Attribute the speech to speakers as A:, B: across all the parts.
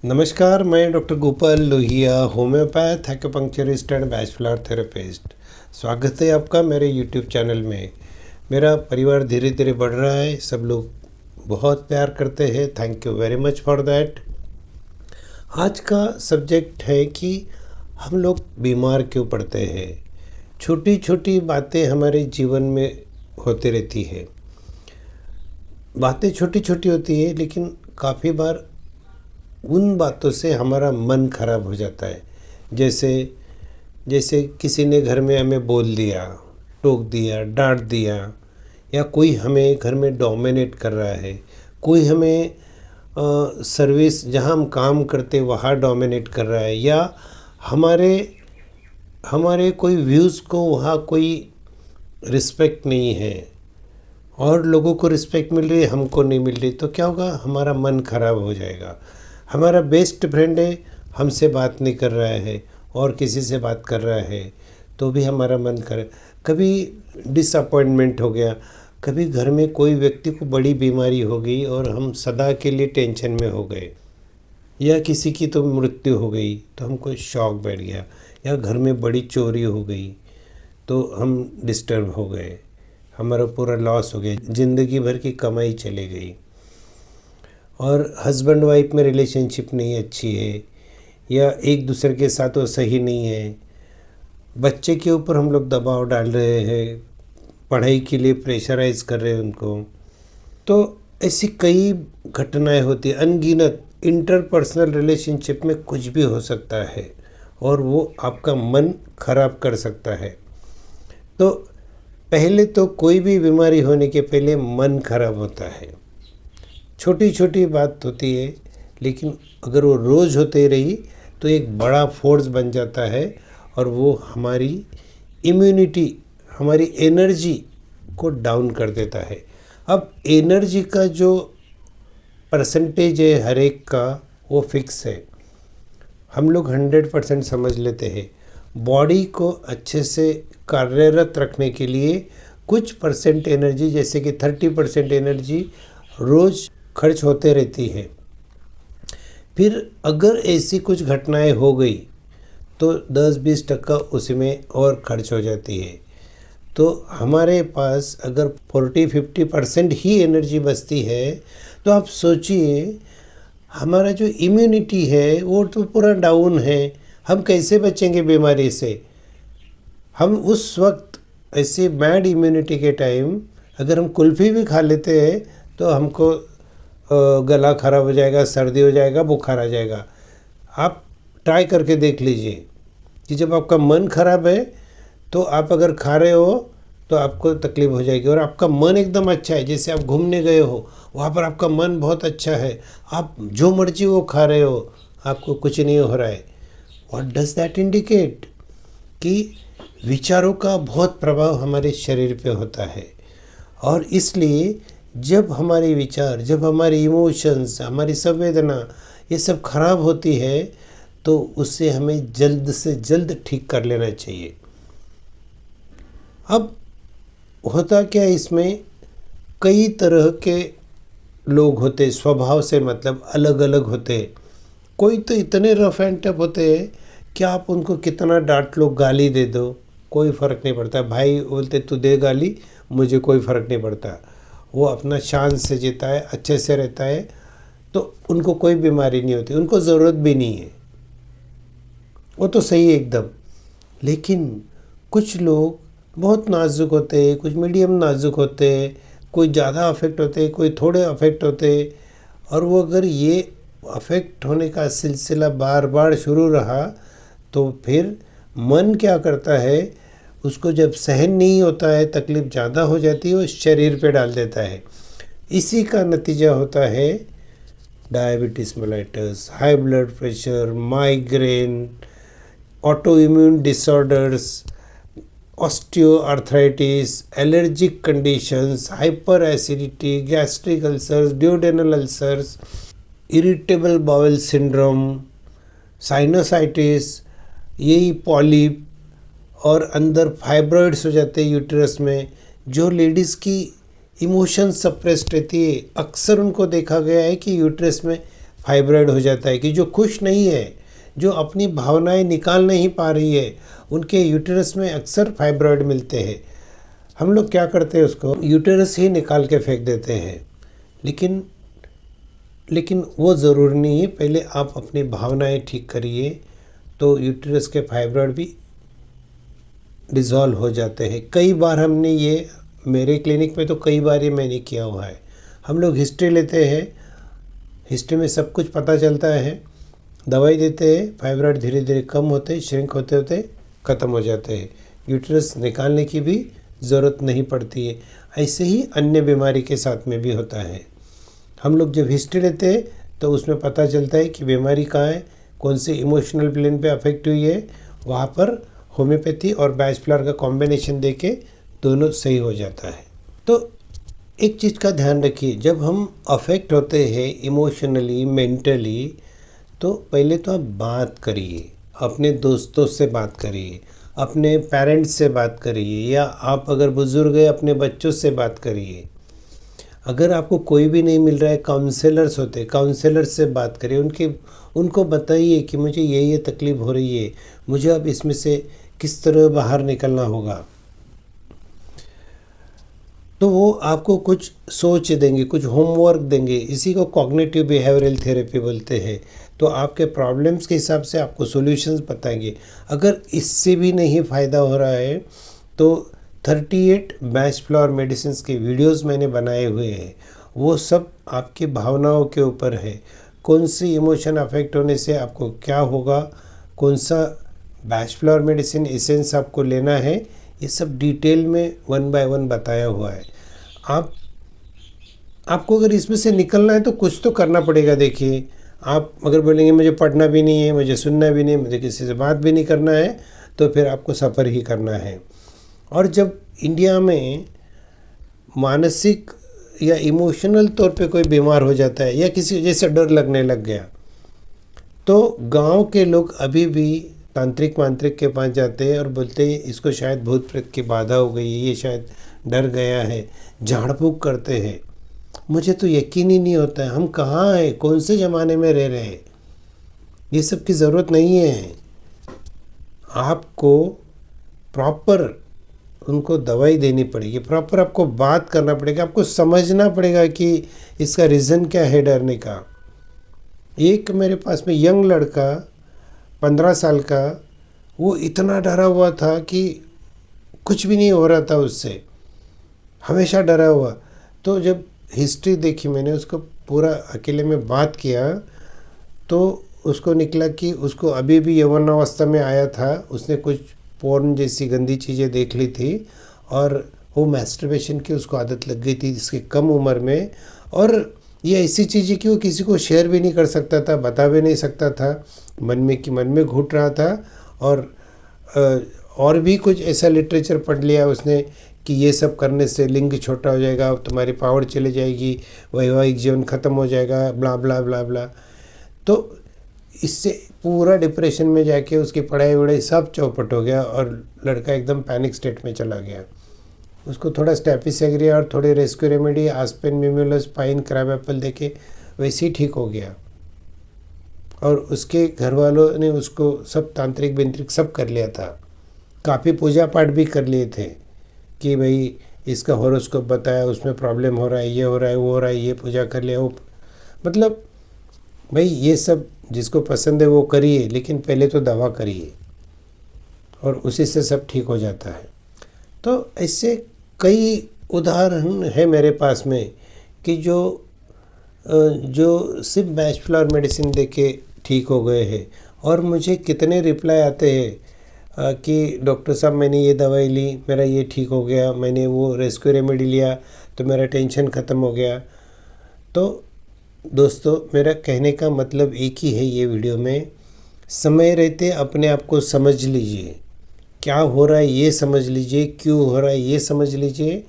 A: नमस्कार, मैं doctor Gopal Lohia, homeopath, acupuncturist and bachelor therapist. स्वागत है आपका मेरे यूट्यूब चैनल में। मेरा परिवार धीरे धीरे बढ़ रहा है, सब लोग बहुत प्यार करते हैं। Thank you very much for that. आज का सब्जेक्ट है कि हम लोग बीमार क्यों पड़ते हैं। छोटी छोटी बातें हमारे जीवन में होती रहती है। बातें छोटी छोटी होती है, लेकिन काफ़ी बार उन बातों से हमारा मन खराब हो जाता है। जैसे जैसे किसी ने घर में हमें बोल दिया, टोक दिया, डांट दिया, या कोई हमें घर में डोमिनेट कर रहा है, कोई हमें सर्विस जहां हम काम करते वहाँ डोमिनेट कर रहा है, या हमारे हमारे कोई व्यूज़ को वहाँ कोई रिस्पेक्ट नहीं है और लोगों को रिस्पेक्ट मिल रही है, हमको नहीं मिल रही, तो क्या होगा, हमारा मन खराब हो जाएगा। हमारा बेस्ट फ्रेंड है, हमसे बात नहीं कर रहा है और किसी से बात कर रहा है तो भी हमारा मन करे। कभी डिसअपॉइंटमेंट हो गया, कभी घर में कोई व्यक्ति को बड़ी बीमारी हो गई और हम सदा के लिए टेंशन में हो गए, या किसी की तो मृत्यु हो गई तो हमको शॉक बैठ गया, या घर में बड़ी चोरी हो गई तो हम डिस्टर्ब हो गए, हमारा पूरा लॉस हो गया, ज़िंदगी भर की कमाई चली गई। और हस्बैंड वाइफ में रिलेशनशिप नहीं अच्छी है, या एक दूसरे के साथ वो सही नहीं है, बच्चे के ऊपर हम लोग दबाव डाल रहे हैं, पढ़ाई के लिए प्रेशराइज कर रहे हैं उनको, तो ऐसी कई घटनाएं होती हैं अनगिनत। इंटरपर्सनल रिलेशनशिप में कुछ भी हो सकता है और वो आपका मन खराब कर सकता है। तो पहले तो कोई भी बीमारी होने के पहले मन खराब होता है। छोटी छोटी बात होती है, लेकिन अगर वो रोज़ होते रही तो एक बड़ा फोर्स बन जाता है और वो हमारी इम्यूनिटी, हमारी एनर्जी को डाउन कर देता है। अब एनर्जी का जो परसेंटेज है हर एक का, वो फिक्स है। हम लोग 100% समझ लेते हैं। बॉडी को अच्छे से कार्यरत रखने के लिए कुछ परसेंट एनर्जी, जैसे कि 30% एनर्जी रोज़ खर्च होते रहती है। फिर अगर ऐसी कुछ घटनाएं हो गई तो 10-20% उसमें और खर्च हो जाती है। तो हमारे पास अगर 40-50% ही एनर्जी बचती है, तो आप सोचिए हमारा जो इम्यूनिटी है वो तो पूरा डाउन है। हम कैसे बचेंगे बीमारी से। हम उस वक्त ऐसे मैड इम्यूनिटी के टाइम अगर हम कुल्फ़ी भी खा लेते हैं तो हमको गला खराब हो जाएगा, सर्दी हो जाएगा, बुखार आ जाएगा। आप ट्राई करके देख लीजिए कि जब आपका मन खराब है तो आप अगर खा रहे हो तो आपको तकलीफ़ हो जाएगी। और आपका मन एकदम अच्छा है, जैसे आप घूमने गए हो, वहाँ पर आपका मन बहुत अच्छा है, आप जो मर्जी वो खा रहे हो, आपको कुछ नहीं हो रहा है। What does that indicate? कि विचारों का बहुत प्रभाव हमारे शरीर पे होता है। और इसलिए जब हमारे विचार, जब हमारे इमोशंस, हमारी संवेदना ये सब खराब होती है तो उससे हमें जल्द से जल्द ठीक कर लेना चाहिए। अब होता क्या है, इसमें कई तरह के लोग होते, स्वभाव से मतलब अलग अलग होते। कोई तो इतने रफ एंड टफ होते हैं कि आप उनको कितना डांट लो, गाली दे दो, कोई फ़र्क नहीं पड़ता। भाई बोलते तू दे गाली, मुझे कोई फ़र्क नहीं पड़ता। वो अपना शान से जीता है, अच्छे से रहता है, तो उनको कोई बीमारी नहीं होती, उनको ज़रूरत भी नहीं है, वो तो सही है एकदम। लेकिन कुछ लोग बहुत नाजुक होते हैं, कुछ मीडियम नाजुक होते हैं, कोई ज़्यादा अफेक्ट होते हैं, कोई थोड़े अफेक्ट होते हैं। और वो अगर ये अफेक्ट होने का सिलसिला बार बार शुरू रहा तो फिर मन क्या करता है, उसको जब सहन नहीं होता है, तकलीफ़ ज़्यादा हो जाती है, वो शरीर पे डाल देता है। इसी का नतीजा होता है diabetes mellitus, high blood pressure, migraine, auto immune disorders, osteoarthritis, allergic conditions, hyper acidity, gastric ulcers, duodenal ulcers, irritable bowel syndrome, sinusitis, यही पॉलिप, और अंदर फाइब्रॉइड्स हो जाते हैं यूट्रस में। जो लेडीज़ की इमोशन सप्रेस्ड रहती है, अक्सर उनको देखा गया है कि यूट्रस में फाइब्रॉइड हो जाता है कि जो खुश नहीं है, जो अपनी भावनाएं निकाल नहीं पा रही है, उनके यूटेरस में अक्सर फाइब्रॉइड मिलते हैं। हम लोग क्या करते हैं, उसको यूटेरस ही निकाल के फेंक देते हैं। लेकिन वो ज़रूरी नहीं है। पहले आप अपनी भावनाएं ठीक करिए तो यूटेरस के फाइब्रॉइड भी डिज़ोल्व हो जाते हैं। कई बार हमने ये, मेरे क्लिनिक में तो कई बार ये मैंने किया हुआ है। हम लोग हिस्ट्री लेते हैं, हिस्ट्री में सब कुछ पता चलता है, दवाई देते हैं, फाइब्रॉइड धीरे धीरे कम होते, श्रिंक होते होते ख़त्म हो जाते हैं। यूटेरस निकालने की भी ज़रूरत नहीं पड़ती है। ऐसे ही अन्य बीमारी के साथ में भी होता है। हम लोग जब हिस्ट्री लेते हैं तो उसमें पता चलता है कि बीमारी कहाँ है, कौन से इमोशनल प्लेन पे अफेक्ट हुई है। वहाँ पर होम्योपैथी और बैच फ्लावर का कॉम्बिनेशन देके दोनों सही हो जाता है। तो एक चीज़ का ध्यान रखिए, जब हम अफेक्ट होते हैं इमोशनली, मेंटली, तो पहले तो आप बात करिए, अपने दोस्तों से बात करिए, अपने पेरेंट्स से बात करिए, या आप अगर बुज़ुर्ग हैं अपने बच्चों से बात करिए। अगर आपको कोई भी नहीं मिल रहा है, काउंसलर्स होते हैं, काउंसलर्स से बात करिए, उनको बताइए कि मुझे ये तकलीफ़ हो रही है, मुझे अब इसमें से किस तरह बाहर निकलना होगा। तो वो आपको कुछ सोच देंगे, कुछ होमवर्क देंगे। इसी को कॉग्निटिव बिहेवियरल थेरेपी बोलते हैं। तो आपके प्रॉब्लम्स के हिसाब से आपको सॉल्यूशंस बताएंगे। अगर इससे भी नहीं फ़ायदा हो रहा है तो 38 बैच फ्लावर मेडिसिन्स के वीडियोस मैंने बनाए हुए हैं। वो सब आपकी भावनाओं के ऊपर है, कौन सी इमोशन अफेक्ट होने से आपको क्या होगा, कौन सा बैच फ्लावर मेडिसिन एसेंस आपको लेना है, ये सब डिटेल में 1 बाय 1 बताया हुआ है। आपको अगर इसमें से निकलना है तो कुछ तो करना पड़ेगा। देखिए, आप अगर बोलेंगे मुझे पढ़ना भी नहीं है, मुझे सुनना भी नहीं है, मुझे किसी से बात भी नहीं करना है, तो फिर आपको सफ़र ही करना है। और जब इंडिया में मानसिक या इमोशनल तौर पे कोई बीमार हो जाता है या किसी जैसे डर लगने लग गया, तो गांव के लोग अभी भी तांत्रिक मांत्रिक के पास जाते हैं और बोलते हैं इसको शायद भूत प्रेत की बाधा हो गई है, ये शायद डर गया है, झाड़ फूँक करते हैं। मुझे तो यकीन ही नहीं होता है, हम कहाँ हैं, कौन से ज़माने में रह रहे हैं। ये सब की ज़रूरत नहीं है। आपको प्रॉपर उनको दवाई देनी पड़ेगी, प्रॉपर आपको बात करना पड़ेगा, आपको समझना पड़ेगा कि इसका रीज़न क्या है डरने का। एक मेरे पास में यंग लड़का 15 साल का, वो इतना डरा हुआ था कि कुछ भी नहीं हो रहा था उससे, हमेशा डरा हुआ। तो जब हिस्ट्री देखी मैंने, उसको पूरा अकेले में बात किया, तो उसको निकला कि उसको अभी भी यौवनावस्था में आया था, उसने कुछ पोर्न जैसी गंदी चीज़ें देख ली थी और वो मैस्टरबेशन की उसको आदत लग गई थी इसकी कम उम्र में। और ये ऐसी चीज़ें कि वो किसी को शेयर भी नहीं कर सकता था, बता भी नहीं सकता था, मन में घुट रहा था। और भी कुछ ऐसा लिटरेचर पढ़ लिया उसने कि ये सब करने से लिंग छोटा हो जाएगा, तुम्हारी पावर चली जाएगी, वैवाहिक जीवन ख़त्म हो जाएगा, ब्ला ब्ला ब्ला ब्ला। तो इससे पूरा डिप्रेशन में जाके उसकी पढ़ाई वढ़ाई सब चौपट हो गया और लड़का एकदम पैनिक स्टेट में चला गया। उसको थोड़ा स्टेपिसेग्रिया और थोड़ी rescue remedy, aspen, mimulus, pine, crab apple देके वैसे ही ठीक हो गया। और उसके घर वालों ने उसको सब तांत्रिक बिंत्रिक सब कर लिया था, काफ़ी पूजा पाठ भी कर लिए थे कि भाई इसका हॉरोस्कोप बताया, उसमें प्रॉब्लम हो रहा है, ये हो रहा है, वो हो रहा है, ये पूजा कर लिया, वो मतलब भाई ये सब जिसको पसंद है वो करिए, लेकिन पहले तो दवा करिए और उसी से सब ठीक हो जाता है। तो ऐसे कई उदाहरण है मेरे पास में कि जो सिर्फ बैच फ्लावर मेडिसिन देके ठीक हो गए हैं। और मुझे कितने रिप्लाई आते हैं कि डॉक्टर साहब मैंने ये दवाई ली, मेरा ये ठीक हो गया, मैंने वो रेस्क्यू रेमेडी लिया तो मेरा टेंशन ख़त्म हो गया। तो दोस्तों, मेरा कहने का मतलब एक ही है ये वीडियो में, समय रहते अपने आप को समझ लीजिए, क्या हो रहा है ये समझ लीजिए, क्यों हो रहा है ये समझ लीजिए,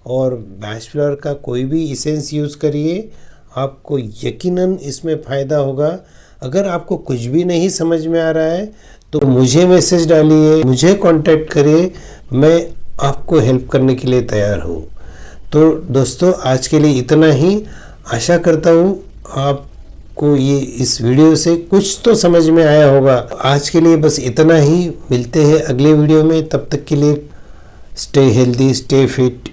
A: और बैच फ्लावर का कोई भी इसेंस यूज़ करिए, आपको यकीनन इसमें फ़ायदा होगा। अगर आपको कुछ भी नहीं समझ में आ रहा है तो मुझे मैसेज डालिए, मुझे कांटेक्ट करिए, मैं आपको हेल्प करने के लिए तैयार हूँ। तो दोस्तों, आज के लिए इतना ही। आशा करता हूँ आप आपको ये इस वीडियो से कुछ तो समझ में आया होगा। आज के लिए बस इतना ही, मिलते हैं अगले वीडियो में। तब तक के लिए स्टे हेल्दी, स्टे फिट